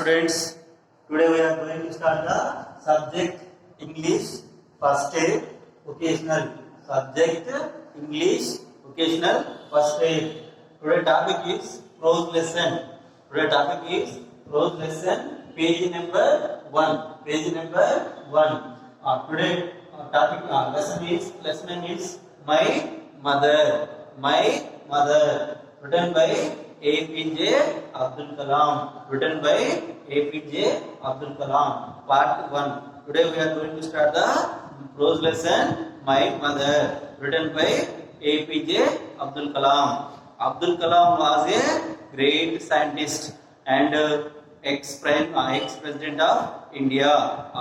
students, today we are going to start the subject English first aid occasional. Subject English occasional first aid. Today topic is prose lesson. Today topic is prose lesson, page number 1. Page number 1. Today topic lesson is my mother. My mother. Written by APJ Abdul Kalam. Written by APJ Abdul Kalam. Part 1. Today we are going to start the prose lesson, My Mother. Written by APJ Abdul Kalam. Abdul Kalam was a great scientist and ex-president of India.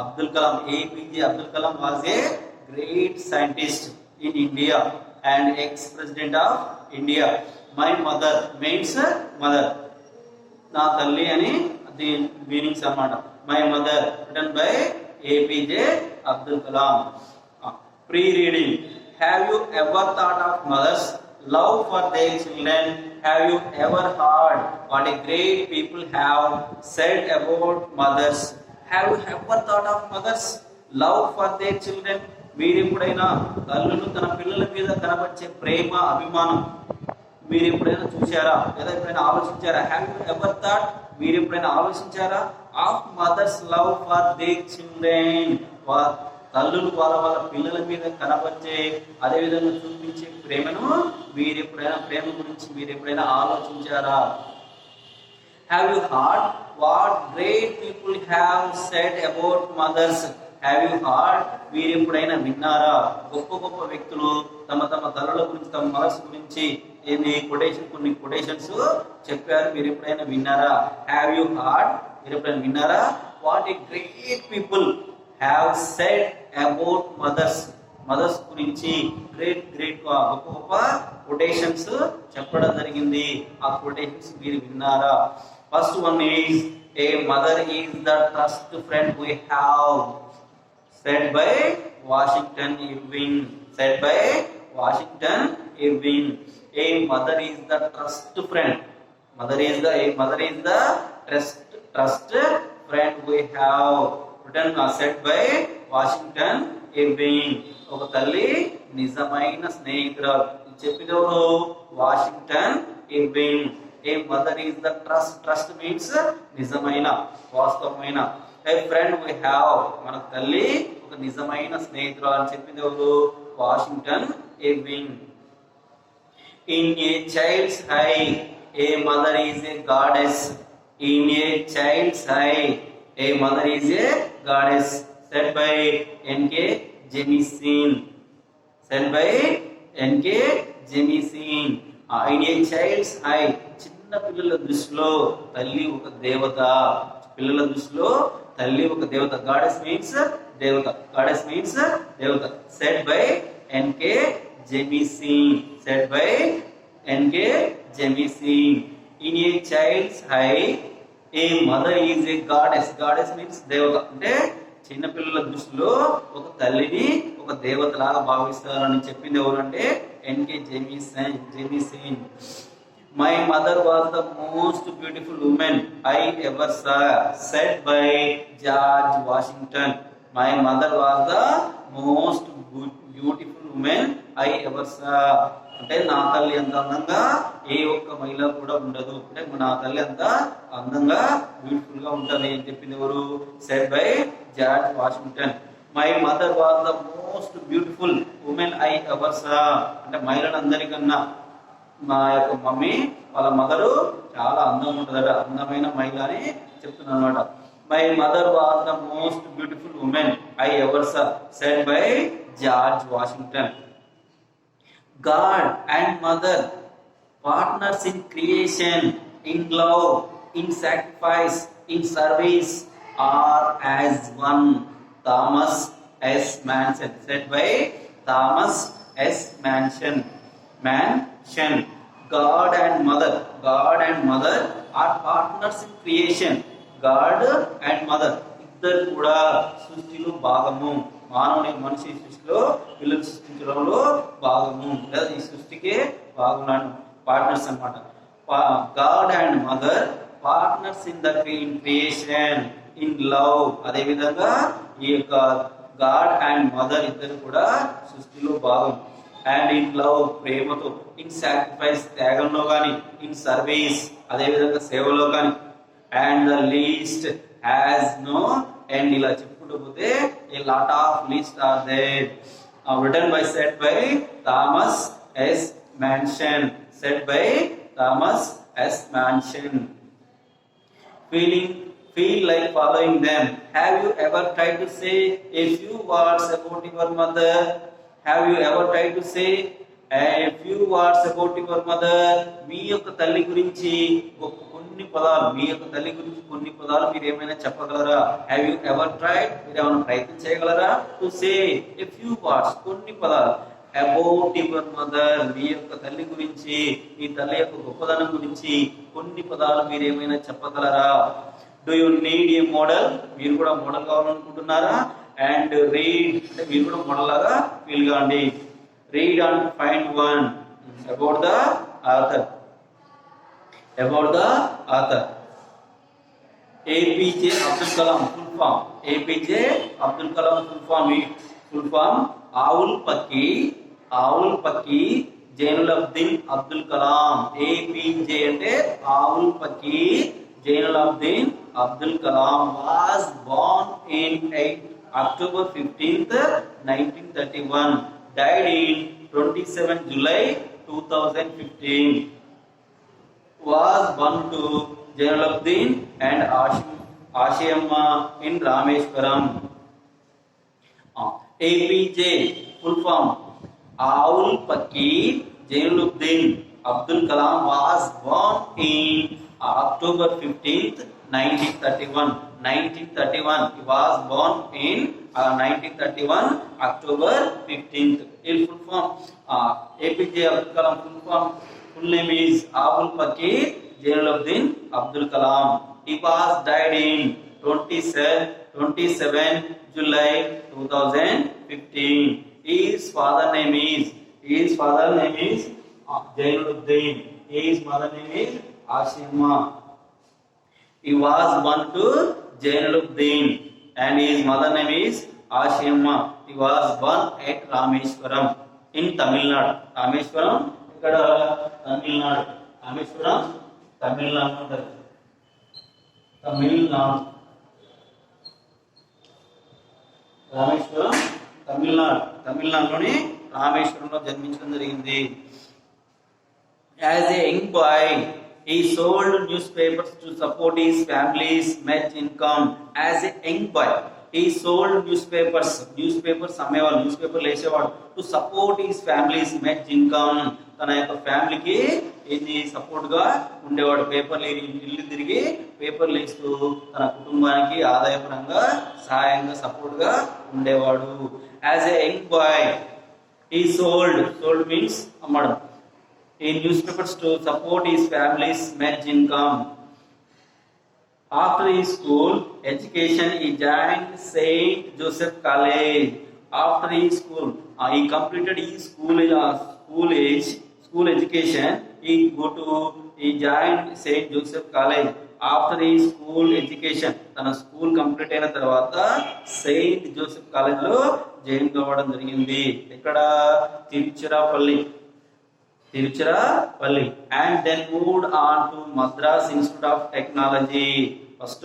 Abdul Kalam, APJ Abdul Kalam was a great scientist in India and ex-president of India. My mother means mother. నా తల్లి అని దీని meanings అన్నమాట. My mother written by APJ Abdul Kalam. Pre reading. Have you ever thought of mother's love for their children? Have you ever heard what a great people have said about mothers? Have you ever thought of mother's love for their children? మీరు ఎప్పుడైనా తల్లులు తన పిల్లల మీద కనబరిచే ప్రేమ అభిమానం మీరు ఎప్పుడైనా చూసారా లేదా ఎప్పుడైనా ఆలోచించారా? హ్యావ్ యూ ఎవర్ థాట్, మీరు ఎప్పుడైనా ఆలోచించారా of mother's love for their children? తల్లులు వాళ్ళ పిల్లల మీద కనబరిచే అదేవిధంగా చూపించే ప్రేమను ప్రేమ గురించి మీరు ఎప్పుడైనా ఆలోచించారా? Have you heard what great people have said about mothers? Have you heard, మీరు ఎప్పుడైనా విన్నారా గొప్ప గొప్ప వ్యక్తులు తమ తల్లుల గురించి తమ మదర్స్ గురించి కొన్ని కొటేషన్స్ చెప్పారు, మీరు ఎప్పుడైనా విన్నారా? హ్యావ్ యూ హార్డ్, మీరు ఎప్పుడైనా విన్నారా? What a great people have said about mothers? Mothers గురించి గ్రేట్ గొప్ప కొటేషన్స్ చెప్పడం జరిగింది. ఆ కొటేషన్స్ మీరు విన్నారా? First one is a mother is the trust friend we have. Said by Washington Irving. Said by Washington Irving. A mother is the trust friend. Mother is the trust friend we have. Written said by Washington Irving. ఒక తల్లి నిజమైన స్నేహితురాలు చెప్పినప్పుడు Washington Irving. A mother is the trust means నిజమైన వాస్తవమైన. ఏ friend we have, మన తల్లి ఒక నిజమైన స్నేహితురాలు అని చెప్పింది ఎవరు? Washington Irving. In a child's eye a mother is a goddess. In a child's eye a mother is a goddess. Said by NK Jemisin. Said by NK Jemisin. In a child's eye, చిన్న పిల్లల దృష్టిలో తల్లి ఒక దేవత. పిల్లల దృష్టిలో తల్లి ఒక దేవత. గాడెస్ మీన్స్ దేవత. గాడెస్ మీన్స్ దేవత. Said by NK Jemisin. Said by NK Jemisin. In a child's eye a mother is a goddess. Goddess means దేవత. అంటే చిన్న పిల్లల దృష్టిలో ఒక తల్లిని ఒక దేవత లాగా భావిస్తారని చెప్పింది ఎవరంటే NK జెమిసిన్. My mother was the most beautiful woman I ever saw. Said by George Washington. My mother was the most beautiful woman I ever saw. అంటే నా తల్లి అంత అందంగా ఏ ఒక్క మహిళ కూడా ఉండదు. అంటే నా తల్లి అంత అందంగా బ్యూటిఫుల్ గా ఉంటది అని చెప్పింది ఎవరు? Said by George Washington. My mother was the most beautiful woman I ever సా. అంటే మహిళలందరికన్నా మా యొక్క మమ్మీ వాళ్ళ మదరు చాలా అందంగా ఉంటుందట, అందమైన మహిళ అని చెప్తున్నాను అనమాట. My mother was the most beautiful woman I ever saw. Said by George Washington. God and mother partners in creation, in love, in sacrifice, in service are as one. Thomas S Monson. Said by Thomas S Monson. God and mother are partners in creation. God and mother ఇద్దరు కూడా సృష్టిలో భాగము. మనిషి సృష్టిలో పిల్లలు సృష్టించడంలో భాగము లేదా ఈ సృష్టికే భాగం పార్ట్నర్స్ అన్నమాట. God and mother partners in the creation, in love. అదే విధంగా ఈ యొక్క గాడ్ అండ్ మదర్ ఇద్దరు కూడా సృష్టిలో భాగం. అండ్ ఇన్ లవ్ ప్రేమతో, ఇన్ సాక్రిఫైస్ త్యాగంలో కానీ, ఇన్ సర్వీస్ అదే విధంగా సేవలో కానీ, and the list has no end. ఇలా చెప్పుకుంటూ పోతే a lot of list are there. Return by set by Thomas S Manson, said by Thomas S. Manson. Feel like following them. Have you ever tried to say a few words about your mother? Have you ever tried to say a few words about your mother? మీ యొక్క తల్లి గురించి కొన్ని పదాలు, మీ యొక్క తల్లి గురించి కొన్ని పదాలు మీరు ఏమైనా చెప్పగలరా? Have you ever tried? మీరు ఏమైనా ప్రయత్నం చేయగలరా? To say a few words, కొన్ని పదాలు అబౌట్ యువర్ మదర్, మీ యొక్క తల్లి గురించి, మీ తల్లి యొక్క గొప్పదనం గురించి కొన్ని పదాలు మీరు ఏమైనా చెప్పగలరా? Do you need a model? మీరు కూడా మోడల్ కావాలనుకుంటున్నారా? అండ్ రీడ్ అంటే మీరు కూడా మోడల్ లాగా ఫీల్ కాండి. Read and find one about the author. About the author APJ Abdul Kalam full form. APJ Abdul Kalam full form Avul Pakir Jainulabdeen Abdul Kalam. APJ అంటే Avul Pakir Jainulabdeen Abdul Kalam was born in October 15th 1931, died in 27 July 2015. was born to Jainuddin and Ashiyamma in Rameshwaram. APJ full form Aul Pakir Jainuddin Abdul Kalam was born in October 15th 1931. 1931 he was born in 1931 October 15th. Full form APJ Abdul Kalam full name is Aul Pakir Jainuddin Abdul Kalam. He was died in 27 July 2015. His father name is Jainuddin. His mother name is Ashima. He was born to Jainuddin and his mother name is Ashima. He was born at Rameshwaram in Tamil Nadu. Rameshwaram ikkada Tamil Nadu. Rameshwaram Tamil Nadu. Rameswaram తమిళనాడులోని రామేశ్వరంలో జన్మించడం జరిగింది. As a young boy he sold newspapers to support his family's met income. As a young boy he sold newspapers అమ్మేవాడు, న్యూస్పేపర్లు వేసేవాడు. To support his family's met income, తన యొక్క ఫ్యామిలీకి ఇది సపోర్ట్ గా ఉండేవాడు. పేపర్లు ఇల్లు తిరిగి పేపర్లు వేస్తూ తన కుటుంబానికి ఆదాయపరంగా సహాయంగా సపోర్ట్ గా ఉండేవాడు. As a young boy he sold means అమ్మడం in newspapers to support his family's met income. After his school education he joined St. Joseph College. After his school he completed his school education. He joined St. Joseph College. After his school education తన school complete అయిన తర్వాత Saint Joseph college లో join కావడం జరిగింది. ఇక్కడ Tiruchirappalli and then moved on to Madras Institute of Technology. First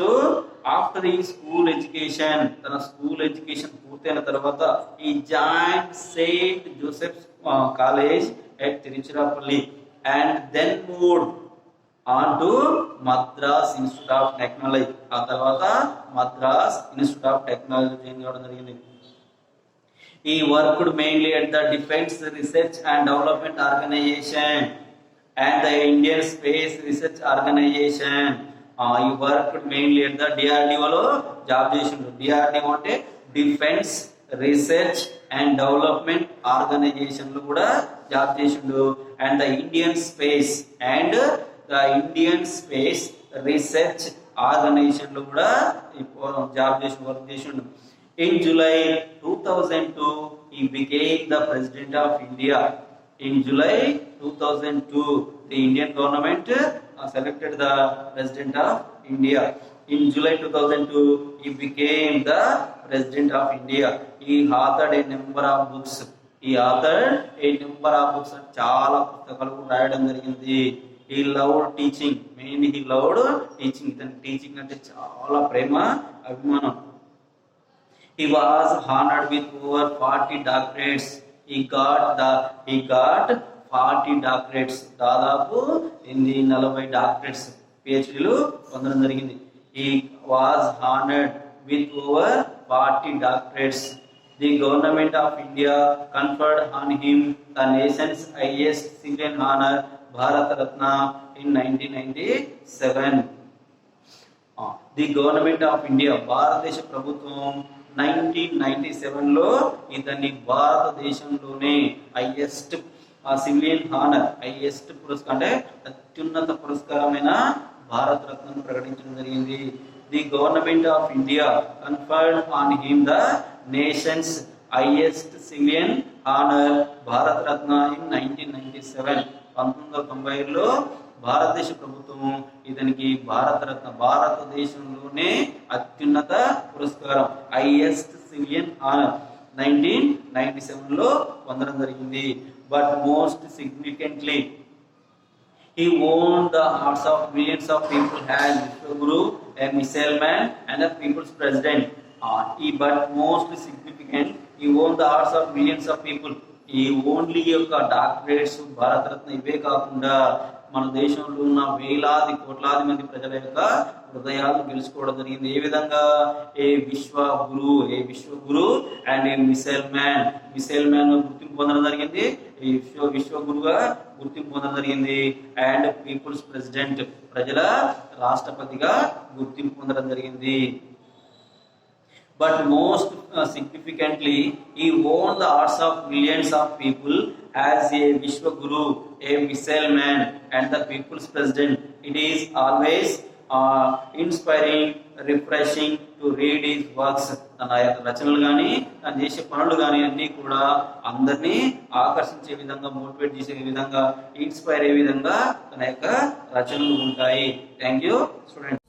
after his school education తన school education పూర్తయిన తర్వాత he joined St. Joseph's College at Tiruchirappalli and then moved on to Madras Institute of Technology. ఆ తర్వాత Madras institute of technology join కావడం జరిగింది. He worked mainly at the Defense Research and Development Organization and the Indian Space Research Organization. He worked mainly at the DRDO లో job చేసిండు. DRDO అంటే defence research and development organisation లో కూడా job చేసిండు. And the Indian space research organisation లో కూడా job work చేసిండు. In July 2002, he became the President of India. In July 2002, the Indian government selected the President of India. In July 2002, he became the President of India. He authored a number of books. చాలా పుస్తకాలు రాయడం జరిగింది. He loved teaching. Mainly he loved teaching. ఇతనికి teaching అంటే చాలా ప్రేమ, అభిమానం. He was honored with over 40 doctorates. He got 40 doctorates. దాదాపు 40 doctorates PhDలు పొందడం జరిగింది. He was honored with over 40 doctorates. The government of India conferred on him the nation's highest civilian honor, Bharat Ratna, in 1997. The government of India, భారతదేశ ప్రభుత్వం 1997లో ఇతన్ని భారతదేశంలోనే highest civilian honour, highest పురస్కారం అంటే అత్యున్నత పురస్కారమైన భారత రత్నను ప్రకటించడం జరిగింది. The government of India conferred on him the nations highest civilian honour Bharat Ratna in 1997. 1997లో భారతదేశ ప్రభుత్వం ఇతనికి భారతరత్న, భారతదేశంలోనే అత్యున్నత పురస్కారం హైయెస్ట్ సివిలియన్ హానర్ 1997లో పొందడం జరిగింది. But most significantly he won the hearts of millions of people as Vishwaguru, a missile man and a people's president. But most significant, he won the hearts of millions of people. ఈ only యొక్క doctorates Bharat Ratna ఇవే కాకుండా మన దేశంలో ఉన్న వేలాది కోట్లాది మంది ప్రజల యొక్క హృదయాలను గెలుచుకోవడం జరిగింది. ఏ విధంగా? A Vishwaguru and a missile man గుర్తింపు పొందడం జరిగింది. విశ్వగురుగా గుర్తింపు పొందడం జరిగింది. అండ్ పీపుల్స్ ప్రెసిడెంట్, ప్రజల రాష్ట్రపతిగా గుర్తింపు పొందడం జరిగింది. But most significantly, he won the hearts of millions of people as a Vishwaguru, a missile man and the people's president. It is always inspiring, refreshing to read his works. తన యొక్క రచనలు కానీ తను చేసే పనులు కానీ అన్నీ కూడా అందరినీ ఆకర్షించే విధంగా, మోటివేట్ చేసే విధంగా, ఇన్స్పైర్ అయ్యే విధంగా తన యొక్క రచనలు ఉంటాయి. Thank you student.